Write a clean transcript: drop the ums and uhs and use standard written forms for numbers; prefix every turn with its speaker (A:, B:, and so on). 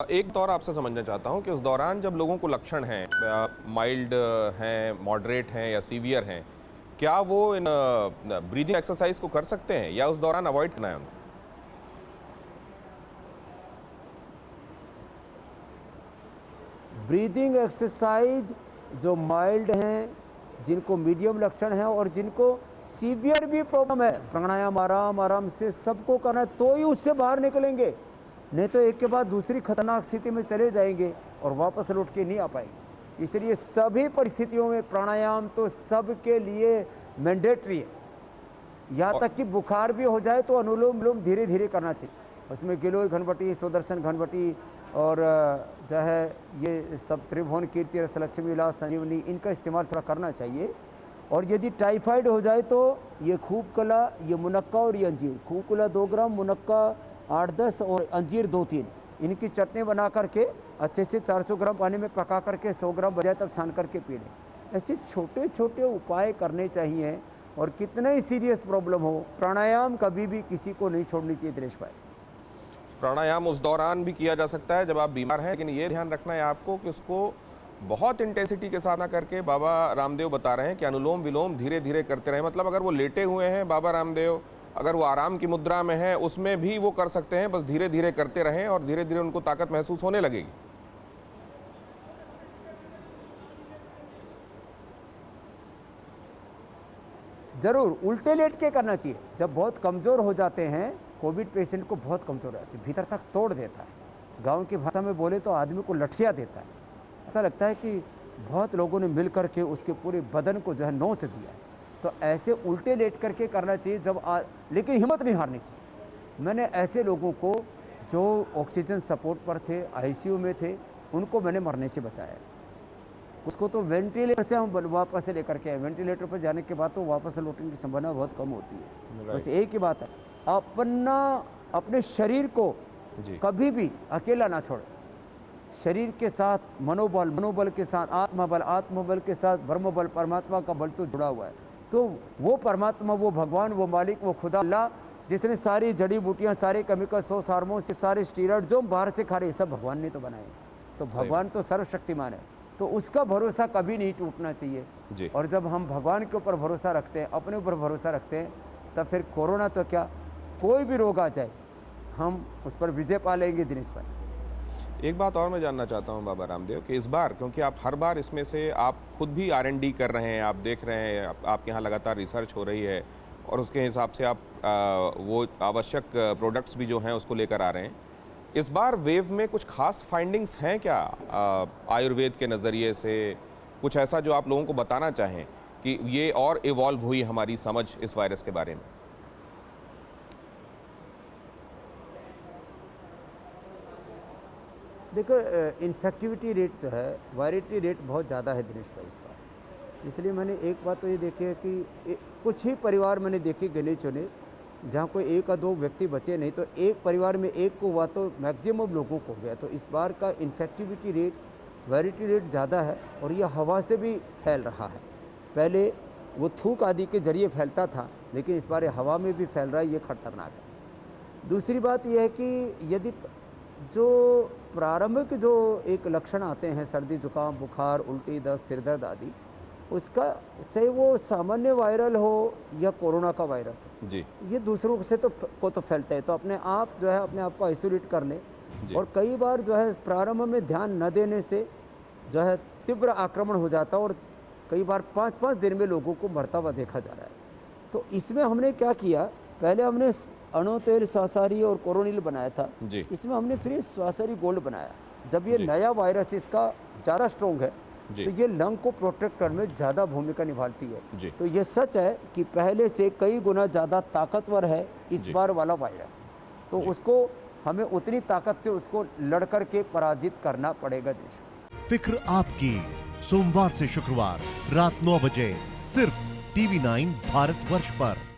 A: एक दौर आपसे समझना चाहता हूँ कि उस दौरान जब लोगों को लक्षण हैं, माइल्ड हैं, मॉडरेट हैं या सीवियर हैं, क्या वो इन ब्रीदिंग एक्सरसाइज को कर सकते हैं या उस दौरान अवॉइड करना है उनको?
B: ब्रीदिंग एक्सरसाइज जो माइल्ड हैं, जिनको मीडियम लक्षण हैं और जिनको सीवियर भी प्रॉब्लम है, प्राणायाम आराम आराम से सबको करना है तो ही उससे बाहर निकलेंगे। नहीं तो एक के बाद दूसरी खतरनाक स्थिति में चले जाएंगे और वापस लौट के नहीं आ पाएंगे। इसलिए सभी परिस्थितियों में प्राणायाम तो सबके लिए मैंडेटरी है। यहाँ तक कि बुखार भी हो जाए तो अनुलोम विलोम धीरे धीरे करना चाहिए। उसमें गिलोय घनवटी, सुदर्शन घनवटी और जो है ये सब त्रिभुवन कीर्ति रस लक्ष्मी विलास संजीवनी, इनका इस्तेमाल थोड़ा करना चाहिए। और यदि टाइफाइड हो जाए तो ये खूब कला, ये मुनक्का और ये अंजीर, खूब कला 2 ग्राम, मुनक्का 8-10 और अंजीर 2-3, इनकी चटनी बना करके अच्छे से 400 ग्राम पानी में पका करके 100 ग्राम बजाय तब छान करके पी लें। ऐसे छोटे छोटे उपाय करने चाहिए। और कितना ही सीरियस प्रॉब्लम हो, प्राणायाम कभी भी किसी को नहीं छोड़नी चाहिए दिनेश भाई।
A: प्राणायाम उस दौरान भी किया जा सकता है जब आप बीमार हैं, लेकिन ये ध्यान रखना है आपको कि उसको बहुत इंटेंसिटी के साथ ना करके बाबा रामदेव बता रहे हैं कि अनुलोम विलोम धीरे धीरे करते रहें। मतलब अगर वो लेटे हुए हैं बाबा रामदेव, अगर वो आराम की मुद्रा में है, उसमें भी वो कर सकते हैं, बस धीरे धीरे करते रहें और धीरे धीरे उनको ताकत महसूस होने लगेगी।
B: जरूर उल्टे लेट के करना चाहिए। जब बहुत कमज़ोर हो जाते हैं, कोविड पेशेंट को बहुत कमज़ोर रहती है, भीतर तक तोड़ देता है। गांव की भाषा में बोले तो आदमी को लठिया देता है। ऐसा लगता है कि बहुत लोगों ने मिल करके उसके पूरे बदन को जो है नोच दिया है। तो ऐसे उल्टे लेट करके करना चाहिए लेकिन हिम्मत नहीं हारनी चाहिए। मैंने ऐसे लोगों को जो ऑक्सीजन सपोर्ट पर थे, आईसीयू में थे, उनको मैंने मरने से बचाया। उसको तो वेंटिलेटर से हम वापस से लेकर के आए। वेंटिलेटर पर जाने के बाद तो वापस लौटने की संभावना बहुत कम होती है। बस एक ही बात है, अपने शरीर को कभी भी अकेला ना छोड़े। शरीर के साथ मनोबल, मनोबल के साथ आत्मबल, आत्मबल के साथ ब्रह्मबल, परमात्मा का बल तो जुड़ा हुआ है। तो वो परमात्मा, वो भगवान, वो मालिक, वो खुदा अल्लाह, जिसने सारी जड़ी बूटियाँ, सारे केमिकल, 100 हार्मोन से, सारे स्टीरॉइड जो बाहर से खा रहे, सब भगवान ने तो बनाए। तो भगवान तो सर्वशक्तिमान है, तो उसका भरोसा कभी नहीं टूटना चाहिए। और जब हम भगवान के ऊपर भरोसा रखते हैं, अपने ऊपर भरोसा रखते हैं, तब फिर कोरोना तो क्या, कोई भी रोग आ जाए, हम उस पर विजय पा लेंगे दिनेश भाई।
A: एक बात और मैं जानना चाहता हूं बाबा रामदेव कि इस बार, क्योंकि आप हर बार इसमें से आप खुद भी R&D कर रहे हैं, आप देख रहे हैं, आपके यहाँ लगातार रिसर्च हो रही है और उसके हिसाब से आप वो आवश्यक प्रोडक्ट्स भी जो हैं उसको लेकर आ रहे हैं। इस बार वेव में कुछ खास फाइंडिंग्स हैं क्या आयुर्वेद के नज़रिए से? कुछ ऐसा जो आप लोगों को बताना चाहें कि ये और इवॉल्व हुई हमारी समझ इस वायरस के बारे में?
B: देखो, इन्फेक्टिविटी रेट जो है, वायरिटी रेट बहुत ज़्यादा है दिनेश भाई इस बार। इसलिए मैंने एक बात तो ये देखी है कि कुछ ही परिवार मैंने देखे गिने चुने, जहाँ कोई 1 या 2 व्यक्ति बचे, नहीं तो एक परिवार में एक को हुआ तो मैक्सिमम लोगों को हो गया। तो इस बार का इन्फेक्टिविटी रेट, वायरिटी रेट ज़्यादा है और यह हवा से भी फैल रहा है। पहले वो थूक आदि के जरिए फैलता था, लेकिन इस बार हवा में भी फैल रहा है, ये खतरनाक है। दूसरी बात यह है कि यदि जो प्रारंभिक जो एक लक्षण आते हैं, सर्दी जुकाम, बुखार, उल्टी, दस्त, सिरदर्द आदि, उसका चाहे वो सामान्य वायरल हो या कोरोना का वायरस हो, ये दूसरों से तो फैलता है। तो अपने आप जो है अपने आप को आइसोलेट कर लें। और कई बार जो है प्रारंभ में ध्यान न देने से जो है तीव्र आक्रमण हो जाता है और कई बार 5-5 दिन में लोगों को मरता हुआ देखा जा रहा है। तो इसमें हमने क्या किया, पहले हमने अणुतेल, स्वासारी और कोरोनिल बनाया था। इसमें हमने फिर स्वासारी गोल्ड बनाया। जब ये नया वायरस इसका ज़्यादा स्ट्रॉन्ग है तो ये लंग को प्रोटेक्ट करने में ज़्यादा भूमिका निभाती है। तो ये सच है कि पहले से कई गुना ज़्यादा ताकतवर है इस बार वाला वायरस। तो उसको हमें उतनी ताकत से उसको लड़ कर के पराजित करना पड़ेगा।
C: फिक्र आपकी, सोमवार से शुक्रवार रात 9 बजे सिर्फ TV9 भारतवर्ष पर।